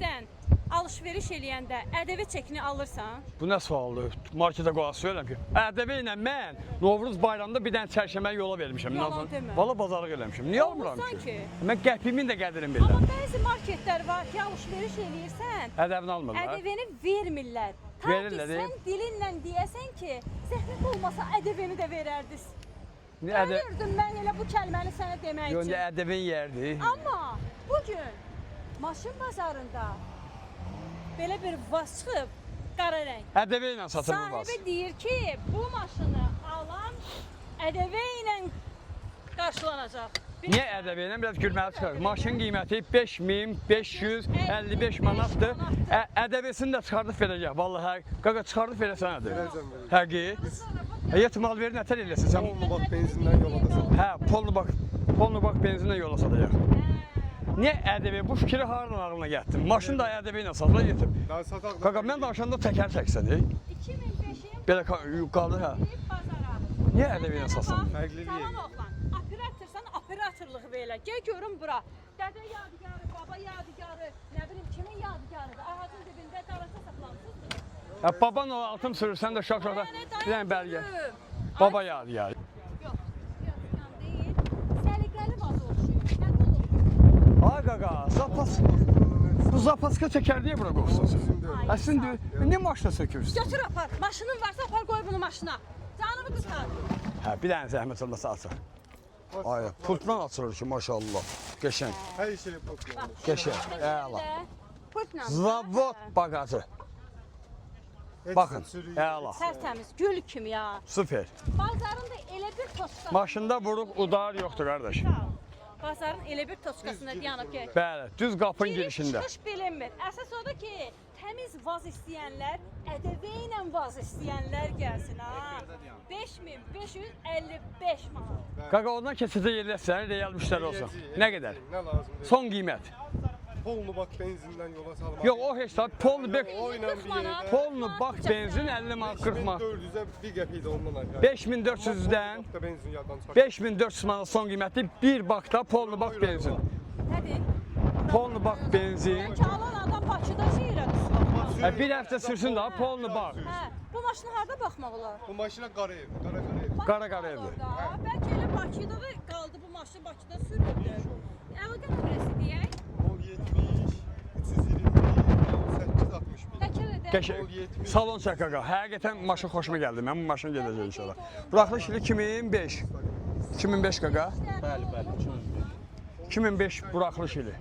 marketdən alış-veriş eləyəndə ƏDV çekini alırsan? Bu nə sualdır? Marketə qoyaq söyləyəm ki, ƏDV ilə mən Novruz bayramında bir dənə çərşənbə yola vermişəm. Yalan demə. Valla bazarlıq eləmişəm. Niyə almıram Olmursan ki? ki. Mən qəpimin də qədirini Amma bilirəm. bəzi marketlər var ki, alış-veriş eləyirsən, ƏDV-ni almırlar. ƏDV-ni vermirlər. Ta ki Verirlər, sən dilinlə deyəsən ki, zəhmət olmasa ƏDV-ni də verərdiniz. Niyə Ölürdüm mən elə bu kəlməni sənə demək Yox, üçün. ƏDV yerdir. Amma bugün maşın bazarında belə bir vaz çıxıb, qara rəng. ƏDV ilə satır bu bas. Sahibi deyir ki, bu maşını alan ƏDV ilə qarşılanacaq. Niyə ƏDV ilə biraz gülməli çıxar? Maşın qiyməti 5555 manatdır. ƏDV-sini də çıxardıb verəcək. Vallahi qaqa çıxardıb verəsən nədir? Həqi. Yetimal verin nətər eləsin sən? Polnu bak benzinden yola da sat. Hə, polnu bak benzinlə yola satacaq. Niyə ƏDV? Bu fikri haradan ağlına gətirdin? Maşın da ƏDV ilə satılır yetim. Daha satak. Qaqa mən danışanda təkər çəksən, 2005-in belə qaldı hə. bazara. Niyə ədəbi ilə satsan? Fərqli Tamam deyil. oğlan, operatorsan operatorluğu belə. Gəl görüm bura. Dədə yadigarı, baba yadigarı, nə bilim kimin yadigarıdır. Ağacın dibində qarasa saxlamısınız. Hə, baban o altım sürürsən də şaq-şaqda bir dənə bəlgə. Baba yadı ya. Yox, yox, deyil. Səliqəli vaza oxşuyur. Nə olur? Ay qaqa, zapas. Bu zapaska çəkər deyə bura qoxsun. Əslində niyə maşına sökürsün? Götür apar. Maşının varsa apar qoy bunu maşına. Canımı qısqan. Hə, bir dənə zəhmət olmasa açaq. Ay, pultdan açılır ki, maşallah. Qəşəng, Her şey bakıyor. qəşəng. Əla. Pultla. Zavod bagajı. Baxın, əla. Tərtəmiz, gül kimi ya. Super. Bazarında elə bir toska. Maşında vuruq udar yoxdur qardaş. Bazarın elə bir toskasında dayanıb ki. Bəli, düz qapının girişində. Çıxış bilinmir. Əsas odur ki, təmiz vaz istəyənlər, ƏDV ilə vaz istəyənlər gəlsin ha. 5555 manat. Qaqa ondan keçəcək yerləsən, real müştəri olsun. Nə qədər? Ne lazım? Son qiymət. Polnu bak benzinden yola salmak. Yox, o heç saat polnu bek. Oyla bir yerdə. Polnu bak benzin 50 manat 40 manat. 5400'e bir qəpik də ondan aşağı. 5400-dən Bak da benzin yaddan çıxar. 5400 manat son qiyməti bir bakda polnu bak benzin. Nədir? Polnu bak benzin. Bəlkə alan adam Bakıda şeirə düşsün. Hə, bir həftə sürsün daha polnu bak. Hə, bu maşını harda baxmaq olar? Bu maşına qara ev, qara ev. Qara evdir. Orada. Bəlkə elə Bakıda da qaldı bu maşın Bakıda sürüldü. Əlaqə nömrəsi deyək. 070 320 861. Təkrar edək. Qəşəng. Salon çək qaqa. Həqiqətən maşın xoşuma gəldi. Mən bu maşın gedəcək inşallah. Buraxılış ili 2005. 2005 qaqa. Bəli, 2005. 2005 buraxılış ili.